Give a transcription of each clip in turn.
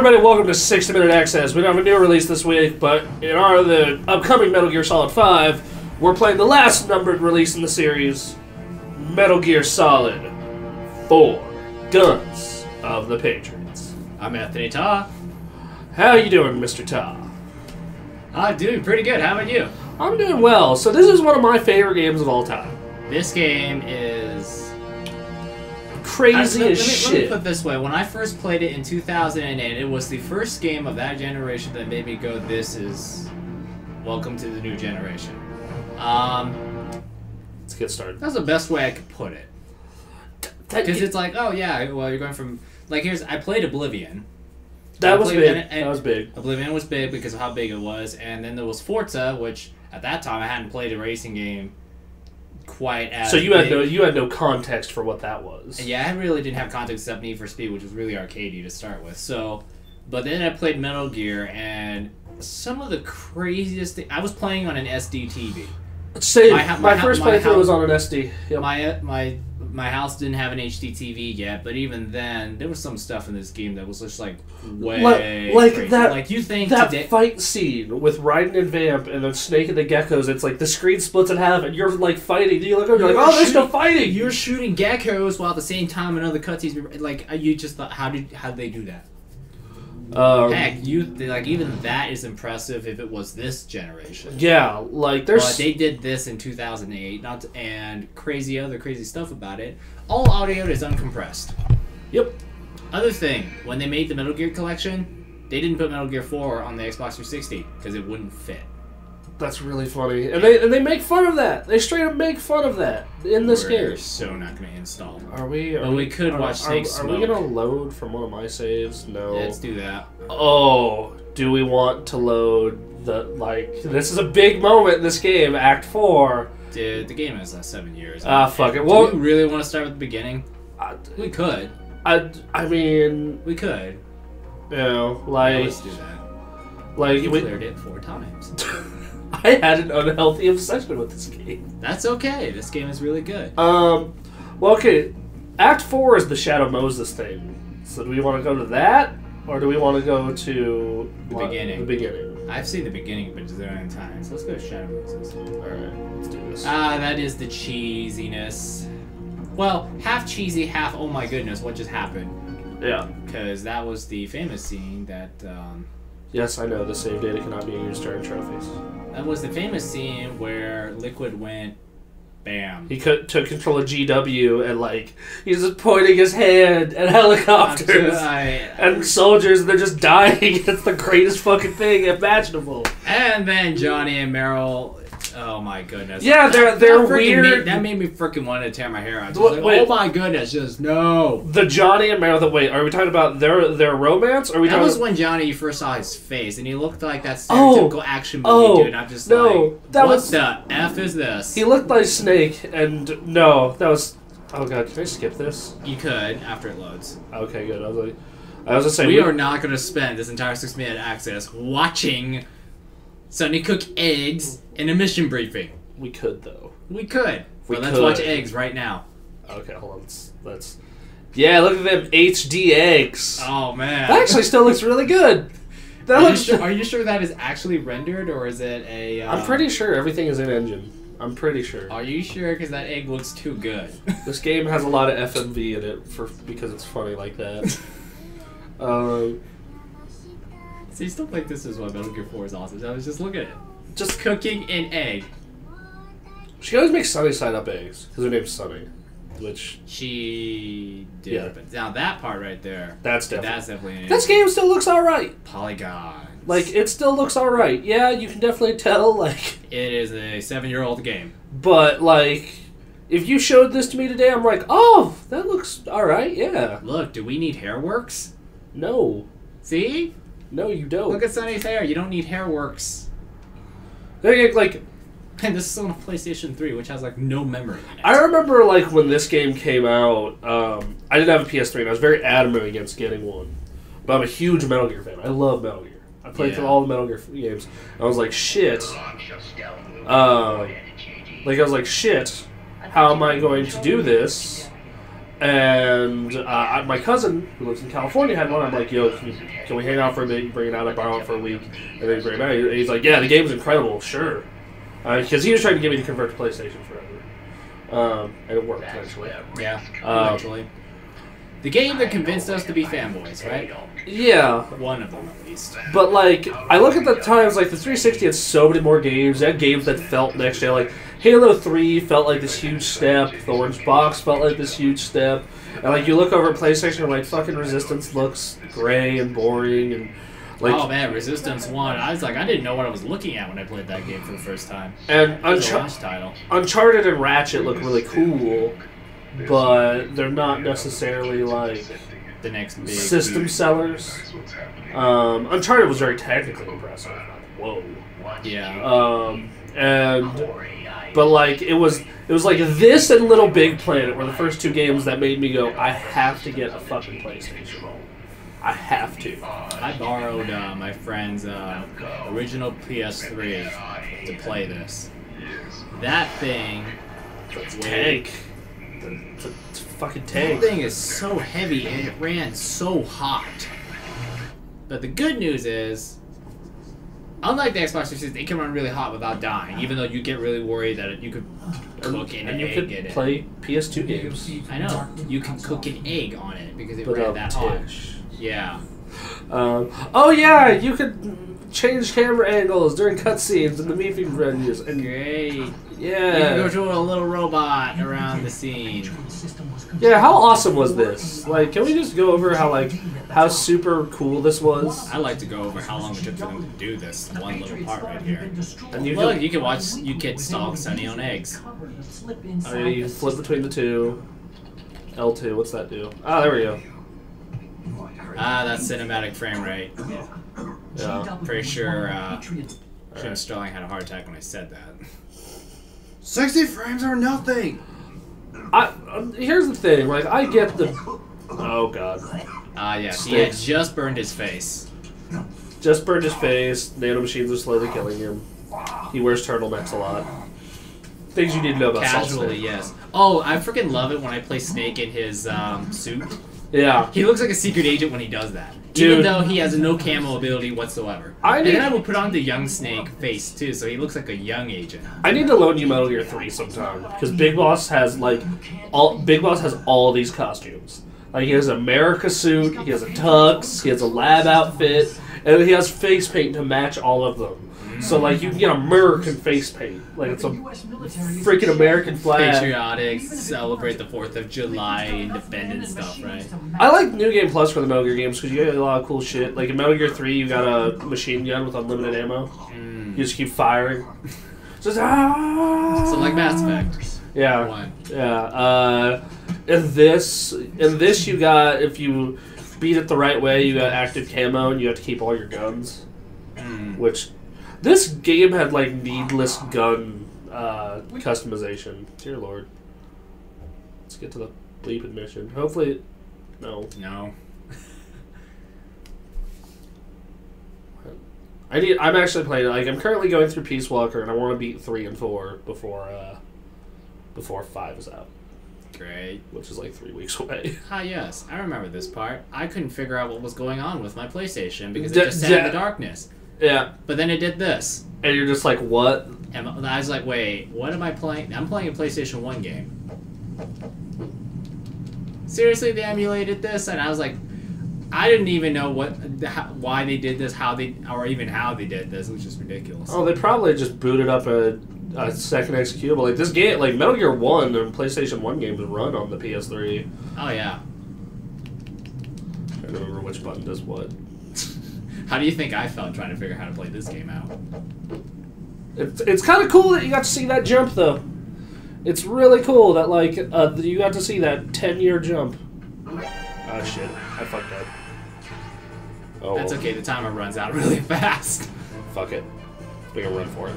everybody, welcome to 60 Minute Access. We don't have a new release this week, but in the upcoming Metal Gear Solid 5, we're playing the last numbered release in the series, Metal Gear Solid 4, Guns of the Patriots. I'm Anthony Ta. How you doing, Mr. Ta? I'm doing pretty good. How about you? I'm doing well. So this is one of my favorite games of all time. This game is... crazy as shit. Let me put it this way. When I first played it in 2008, it was the first game of that generation that made me go, this is... welcome to the new generation. Let's get started. That's the best way I could put it. Because it's like, oh yeah, well you're going from... Like, I played Oblivion. That was big. That was big. Oblivion was big because of how big it was, and then there was Forza, which at that time I hadn't played a racing game quite as so you big. had no context for what that was. Yeah, I really didn't have context except Need for Speed, which was really arcadey to start with. So, but then I played Metal Gear, and some of the craziest things... I was playing on an SD TV. Same. My first playthrough was on an SD. Yep. My house didn't have an HD TV yet, but even then, there was some stuff in this game that was just like way crazy. That. Like you think that fight scene with Raiden and Vamp and the Snake and the geckos. It's like the screen splits in half, and you're like fighting. You look over, you're like, oh, there's no fighting. You're shooting geckos while at the same time another cutscenes. Like you just thought, how did they do that? Heck, even that is impressive if it was this generation. Yeah, like there's. But they did this in 2008, and other crazy stuff about it. All audio is uncompressed. Yep. Other thing, when they made the Metal Gear collection, they didn't put Metal Gear 4 on the Xbox 360 because it wouldn't fit. That's really funny, and they make fun of that. They straight up make fun of that in this game. We're so not going to install. Are we? But we could watch Snake smoke. Are we going to load from one of my saves? No. Yeah, let's do that. Oh, do we want to load the This is a big moment in this game, Act 4. Dude, the game has 7 years. Fuck it. Well, do we really want to start with the beginning? We could. I mean, we could. You know, like. Yeah, let's do that. Like you cleared it 4 times. I had an unhealthy obsession with this game. That's okay. This game is really good. Well, okay. Act 4 is the Shadow Moses thing. So do we want to go to that, or do we want to go to the beginning? The beginning. I've seen the beginning a bazillion times. Let's go to Shadow Moses. All right, let's do this. That is the cheesiness. Well, half cheesy, half oh my goodness, what just happened? Yeah. Because that was the famous scene that. Yes, I know. The save data cannot be used to earn trophies. That was the famous scene where Liquid went, bam. He took control of GW and he's just pointing his hand at helicopters and soldiers, and they're just dying. It's the greatest fucking thing imaginable. And then Johnny and Meryl. Oh my goodness. Yeah, they're weird. That made me freaking want to tear my hair out. Just oh my goodness, just no. The Johnny and Meryl. Wait, are we talking about their romance? Or are we that talking was when Johnny, you first saw his face, and he looked like that stereotypical action movie dude. And I'm just what the F is this? He looked like Snake, and no, that was. Oh god, can I skip this? You could after it loads. Okay, good. I was just saying we are not going to spend this entire 6-minute access watching Sonny cook eggs in a mission briefing. We could, though. We could. Let's watch eggs right now. Okay, hold on. Let's... Yeah, look at them HD eggs. Oh, man. That actually still looks really good. Are you sure that is actually rendered, or is it a... I'm pretty sure everything is in engine. I'm pretty sure. Are you sure? Because that egg looks too good. This game has a lot of FMV in it because it's funny like that. So you still think this is what Metal Gear 4 is awesome. I was just looking at it. Just cooking an egg. She always makes sunny side up eggs because her name's Sunny, which she did. Yeah. But now that part right there. That's definitely. An this game still looks all right. Polygons. It still looks all right. Yeah, you can definitely tell. It is a 7-year-old game. But if you showed this to me today, I'm like, oh, that looks all right. Yeah. Look, do we need Hairworks? No. See? No, you don't. Look at Sunny's hair. You don't need Hairworks. And this is on a PlayStation 3, which has no memory in it. I remember when this game came out, I didn't have a PS3, and I was very adamant against getting one. But I'm a huge Metal Gear fan. I love Metal Gear. I played through all the Metal Gear games. And I was like, shit. I was like, shit. How am I going to do this? And my cousin, who lives in California, had one. I'm like, yo, can we hang out for a bit, bring it out, I borrow it for a week, and then bring it back? And he's like, yeah, the game's incredible, sure. Because he was trying to get me to convert to PlayStation forever. And it worked, eventually. Yeah, eventually. The game that convinced us to be fanboys, right? Yeah. One of them, at least. But, like, I look at the times, like, the 360 had so many more games. They had games that felt next gen. Like, Halo 3 felt like this huge step. The Orange Box felt like this huge step. And, like, you look over at PlayStation and, like, fucking Resistance looks gray and boring. And, like, oh, man, Resistance 1. I was like, I didn't know what I was looking at when I played that game for the first time. And title. Uncharted and Ratchet look really cool, but they're not necessarily, like, the next big system sellers. Uncharted was very technically impressive. Whoa. Yeah. But like it was like this and Little Big Planet were the first two games that made me go, I have to get a fucking PlayStation. I have to. I borrowed my friend's original PS3 to play this. That thing. It's a tank. It's a fucking tank. That thing is so heavy and it ran so hot. But the good news is, unlike the Xbox 360, it can run really hot without dying, even though you get really worried that you could cook an egg. And you could play PS2 games. I know. You can cook an egg on it because it ran that hot. Yeah. Oh yeah, you could change camera angles during cutscenes in the movie menus. And great. Yeah. You can go to a little robot around the scene. Yeah, how awesome was this? Like, can we just go over how super cool this was? I'd like to go over how long it took for them to do this one little part right here. And you can watch you kids stalk Sunny on eggs. Oh, yeah, you flip between the two. L2, what's that do? Ah, there we go. That's cinematic frame rate. Yeah. Pretty sure Jim Sterling had a heart attack when I said that. 60 frames are nothing! Here's the thing, like, I get the... Oh, God. Yeah, he had just burned his face. Just burned his face, nanomachines are slowly killing him. He wears turtlenecks a lot. Things you need to know about Casually, yes. Oh, I freaking love it when I play Snake in his suit. Yeah. He looks like a secret agent when he does that. Dude. Even though he has no camo ability whatsoever. And then I will put on the young Snake face, too, so he looks like a young agent. I need to loan you Metal Gear 3 sometime, because Big Boss has, all these costumes. Like, he has an America suit, he has a tux, he has a lab outfit, and he has face paint to match all of them. So, like, you can get American face paint. Like, it's a freaking American flag. Patriotic, celebrate the 4th of July, independent stuff, right? I like New Game Plus for the Metal Gear games because you get a lot of cool shit. Like, in Metal Gear 3, you got a machine gun with unlimited ammo. You just keep firing. Just, So, like Mass Effect. Yeah. One. Yeah. In this, you got, if you beat it the right way, you got active camo and you have to keep all your guns. Which... This game had, like, needless gun customization. Dear Lord. Let's get to the bleeping mission. Hopefully... No. No. I'm actually playing... Like, I'm currently going through Peace Walker, and I want to beat 3 and 4 before 5 is out. Great. Which is, like, 3 weeks away. Ah, yes. I remember this part. I couldn't figure out what was going on with my PlayStation because it just sat in the darkness. Yeah. But then it did this. And you're just like, what? And I was like, wait, what am I playing? I'm playing a PlayStation 1 game. Seriously, they emulated this? And I was like, I didn't even know why they did this, or even how they did this, which is ridiculous. Oh, they probably just booted up a second executable. Like, this game, like, Metal Gear 1 and PlayStation 1 games run on the PS3. Oh, yeah. I don't remember which button does what. How do you think I felt trying to figure out how to play this game out? It's kind of cool that you got to see that jump, though. It's really cool that, like, you got to see that 10-year jump. Ah, shit. I fucked up. Oh. That's okay. The timer runs out really fast. Fuck it. We can run for it.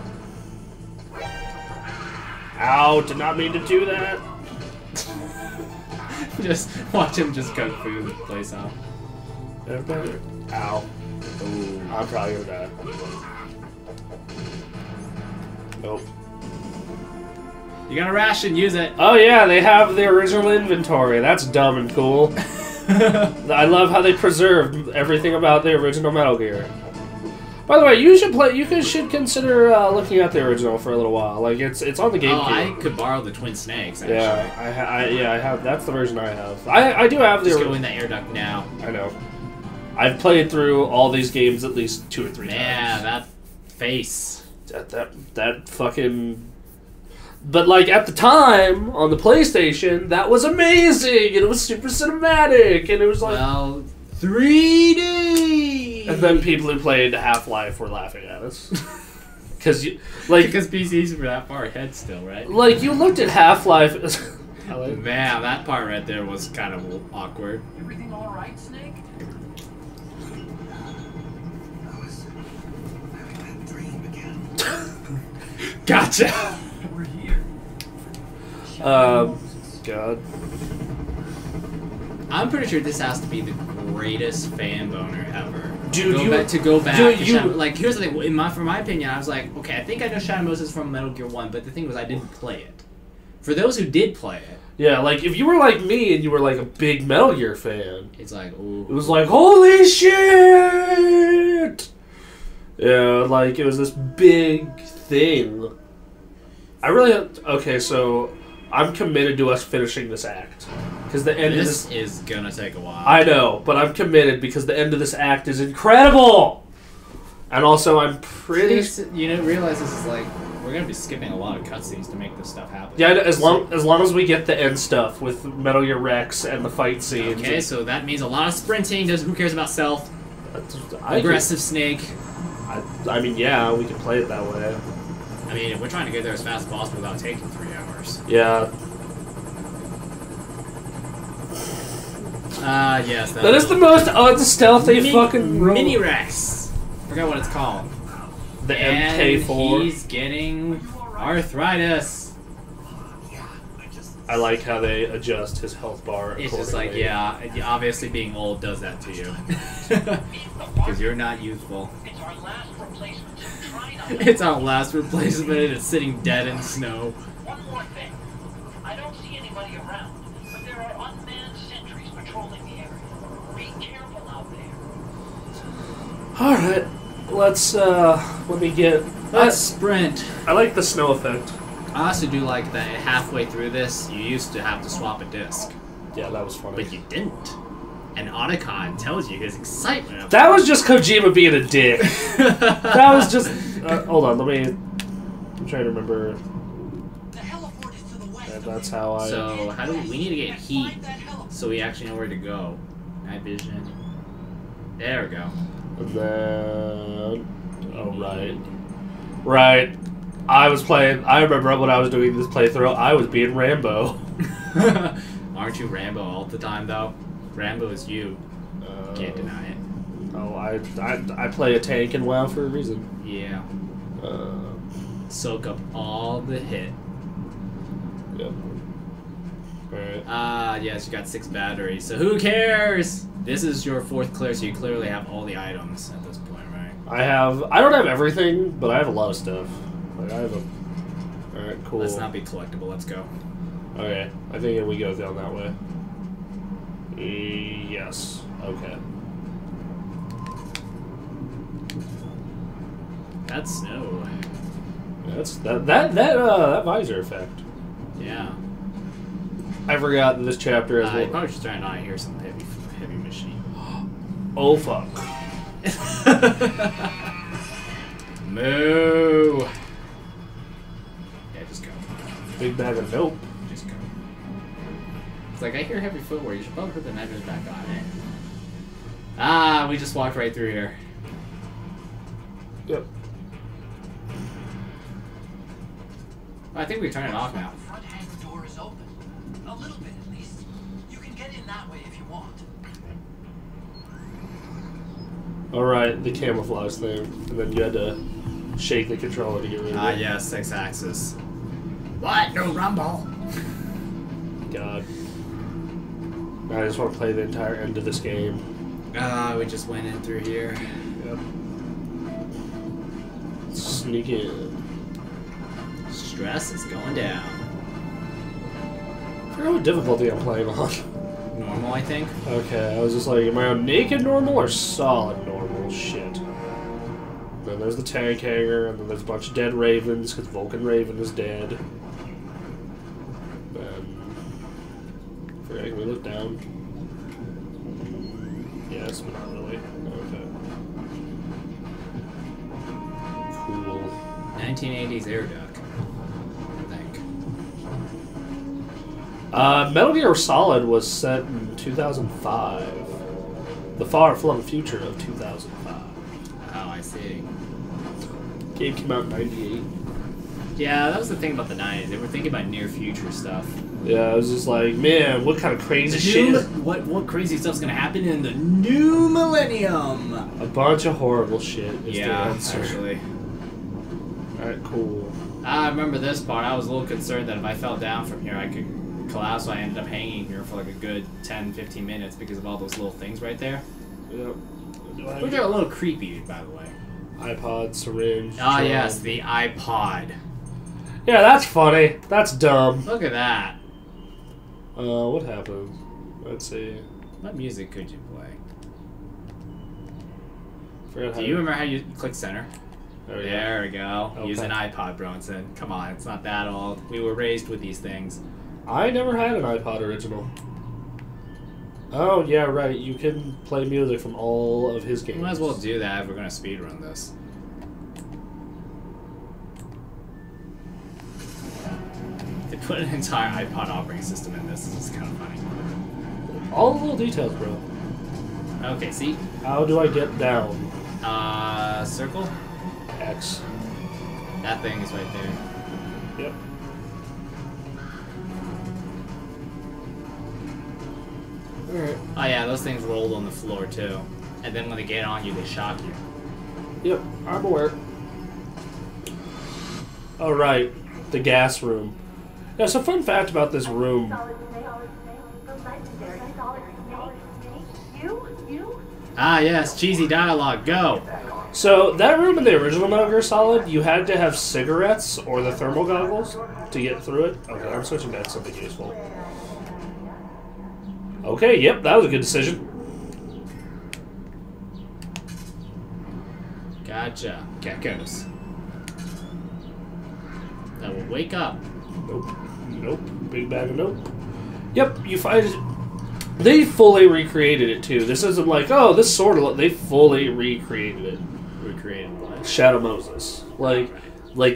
Ow, did not mean to do that. Just watch him just kung fu the place out. Ow. Ooh, I'm probably gonna die. Nope. You gotta ration, use it. Oh yeah, they have the original inventory. That's dumb and cool. I love how they preserved everything about the original Metal Gear. By the way, you should consider looking at the original for a little while. Like it's on the GameCube. Oh, I could borrow the Twin Snakes. Actually. Yeah, I have. That's the version I have. I do have the. Just go in the air duct now. I know. I've played through all these games at least 2 or 3 times. Yeah, that face. That fucking. But like at the time on the PlayStation, that was amazing, and it was super cinematic, and it was like. Well, 3D. And then people who played Half-Life were laughing at us. Because PCs were that far ahead still, right? Like, you looked at Half-Life... Man, that part right there was kind of awkward. Everything all right, Snake? I was having that dream again. Gotcha! We're here. God. I'm pretty sure this has to be the greatest fan boner ever. Dude, to go back to Shadow, like, here's the thing, for my opinion, I was like, okay, I think I know Shadow Moses from Metal Gear 1, but the thing was I didn't play it. For those who did play it... Yeah, like, if you were like me and you were like a big Metal Gear fan... It's like, ooh... It was like, holy shit! Yeah, like, it was this big thing. I really... Okay, so... I'm committed to us finishing this act. Because the end of this is gonna take a while. I know, but I'm committed because the end of this act is incredible! And also, I'm pretty... You know, realize this is like... We're gonna be skipping a lot of cutscenes to make this stuff happen. Yeah, as long as we get the end stuff with Metal Gear Rex and the fight scenes. Okay, so that means a lot of sprinting. Who cares about stealth? Aggressive Snake. I mean, yeah, we can play it that way. I mean, if we're trying to get there as fast as possible without taking 3 hours. Yeah. Yes. That is the most unstealthy fucking roll. Mini Rex. Forgot what it's called. The MK4. He's getting arthritis. I like how they adjust his health bar. It's just like, yeah, obviously being old does that to you. Because you're not youthful. It's our last replacement. Try not It's our last replacement and it's sitting dead in snow. One more thing. I don't see anybody around, but there are unmanned sentries patrolling the area. Be careful out there. Alright, let's Let's sprint. I like the snow effect. I also do like that halfway through this, you used to have to swap a disc. Yeah, that was funny. But you didn't. And Otacon tells you his excitement about That was just Kojima being a dick. That was just... hold on, I'm trying to remember. The heliport is to the west. That's how I... So, how do we need to get heat so we actually know where to go. Night vision. There we go. And then... Oh, right. Right. I remember when I was doing this playthrough, I was being Rambo. Aren't you Rambo all the time, though? Rambo is you. Can't deny it. Oh, I play a tank in WoW for a reason. Yeah. Soak up all the hit. Yep. Alright. Yes, you got 6 batteries, so who cares? This is your 4th clear, so you clearly have all the items at this point, right? I don't have everything, but I have a lot of stuff. Like, I have a... Alright, cool. Let's not be collectible, let's go. Okay, I think we go down that way. Yes. Okay. That's snow. That's that visor effect. Yeah. I forgot that this chapter is. You probably should try not to hear some heavy machine. Oh fuck. Moo. Yeah, just go. Big bag of nope. Just go. It's like I hear heavy footwear. You should probably put the measures back on it. We just walked right through here. Yep. I think we turn it off now. The front hangar door is open. A little bit, at least. You can get in that way if you want. Alright, the camouflage thing. And then you had to shake the controller to get rid of it. Yeah, 6 axis. What? No rumble. God. I just want to play the entire end of this game. We just went in through here. Yep. Sneak in. Stress is going down. forgot what difficulty I'm playing on. Normal, I think. Okay, I was just like, am I on naked normal or solid normal? Shit. Then there's the tank hangar, and then there's a bunch of dead ravens, because Vulcan Raven is dead. Then... Can we look down? Yes, but not really. Okay. Cool. 1980s air duct, I think. Metal Gear Solid was set in 2005. The far-flung future of 2005. Oh, I see. Game came out in 98. Yeah, that was the thing about the 90s. They were thinking about near future stuff. Yeah, I was just like, man, what kind of crazy shit is... What crazy stuff's gonna happen in the new millennium? A bunch of horrible shit is the Yeah, answer. actually. Alright, cool. I remember this part. I was a little concerned that if I fell down from here, I could collapse, so I ended up hanging here for like a good 10-15 minutes because of all those little things right there. Yep. Which are a little creepy, by the way. iPod, syringe. Ah, drum. yes, the iPod. Yeah, that's funny. That's dumb. Look at that. What happened? Let's see. What music could you play? Forgot how Do you remember how you click center? There we go. There we go. Okay. Use an iPod, Bronson. Come on, it's not that old. We were raised with these things. I never had an iPod original. Oh, yeah, right. You can play music from all of his games. We might as well do that if we're gonna speedrun this. They put an entire iPod operating system in this. This is kind of funny. All the little details, bro. Okay, see? How do I get down? Circle? X. That thing is right there. Yep. Alright. Oh yeah, those things rolled on the floor too. And then when they get on you, they shock you. Yep, I'm aware. Alright, the gas room. Yeah, so fun fact about this room. Ah yes, cheesy dialogue, go! So, that room in the original Metal Gear Solid, you had to have cigarettes or the thermal goggles to get through it. Okay, I'm switching back to something useful. Okay, yep, that was a good decision. Gotcha. Geckos. That will wake up. Nope. Nope. Big bag of nope. Yep, you find it. They fully recreated it, too. This isn't like, oh, this sort of... They fully recreated it. Recreated what? Shadow Moses. Like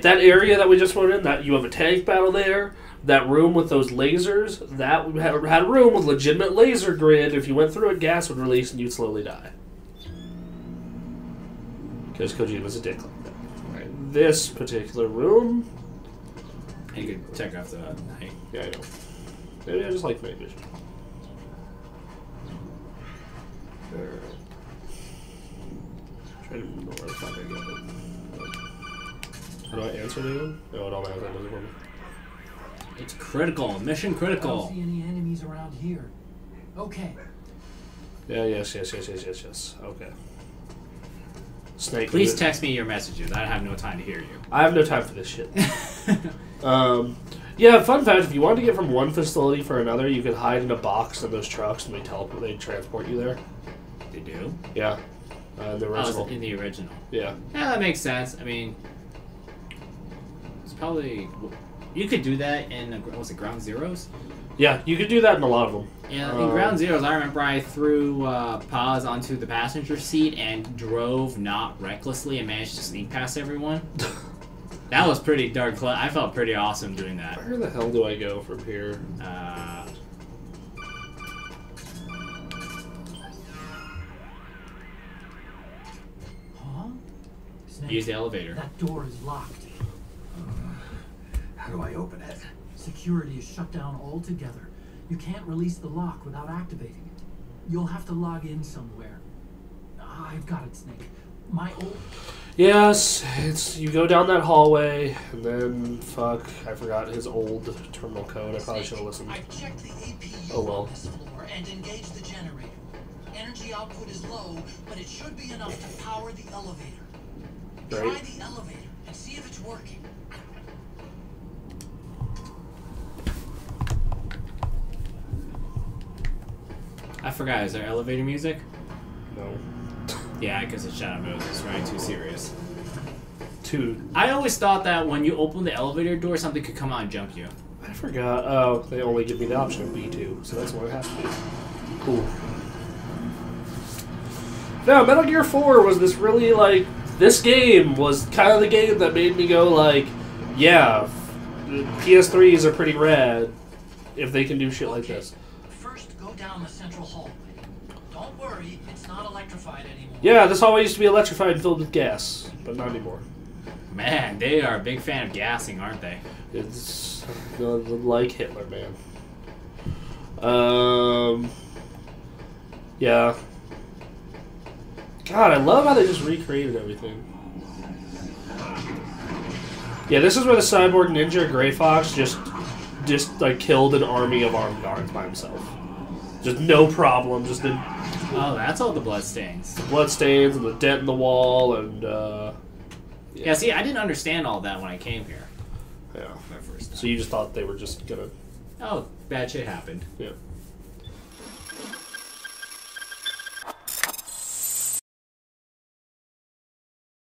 that area that we just went in, that you have a tank battle there, that room with those lasers, that had a room with legitimate laser grid. If you went through it, gas would release and you'd slowly die. Because Kojima's a dick like that. Right. This particular room... And you could check off the night. Yeah, I know. Maybe I just like night vision. Trying to remember where the fuck I got it. How do I answer the one? No, it all matters. That doesn't work. It's critical. Mission I don't critical. see any enemies around here. Okay. Yeah, yes. Okay. Snake. Please text me your messages. I have no time to hear you. I have no time for this shit. Yeah, fun fact, if you wanted to get from one facility for another, you could hide in a box in those trucks and they transport you there. They do? Yeah. The original. Oh, in the original. Yeah. Yeah, that makes sense. I mean, it's probably... You could do that in, what was it, Ground Zeroes? Yeah, you could do that in a lot of them. Yeah, in Ground Zeroes, I remember I threw Paz onto the passenger seat and drove not recklessly and managed to sneak past everyone. That was pretty darn close. I felt pretty awesome doing that. Where the hell do I go from here? Huh? Snake, Use the elevator. that door is locked. How do I open it? Security is shut down altogether. You can't release the lock without activating it. You'll have to log in somewhere. I've got it, Snake. My old... Yes, it's you go down that hallway, and then, fuck, I forgot his old terminal code. I probably should have listened. I checked the APU Oh, well. on this floor and engaged the generator. Energy output is low, but it should be enough to power the elevator. Try Right. the elevator and see if it's working. I forgot. Is there elevator music? No. Yeah, because it's Shadow Moses, right? Too serious. Two. I always thought that when you open the elevator door, something could come out and jump you. I forgot. Oh, they only give me the option of B2, so that's what it has to be. Cool. No, Metal Gear 4 was this really, like... This game was kind of the game that made me go, like, yeah, the PS3s are pretty rad if they can do shit like this. First, go down the central hallway. Don't worry, it's not electrified anymore. Yeah, this hallway used to be electrified and filled with gas, but not anymore. Man, they are a big fan of gassing, aren't they? It's like Hitler, man. Yeah. God, I love how they just recreated everything. Yeah, this is where the cyborg ninja Gray Fox just like killed an army of armed guards by himself. Just no problem. Just the Oh, that's all the blood stains. blood stains and the dent in the wall and Yeah, see, I didn't understand all that when I came here. yeah. My first time. So you just thought they were just gonna Oh, bad shit happened. yeah.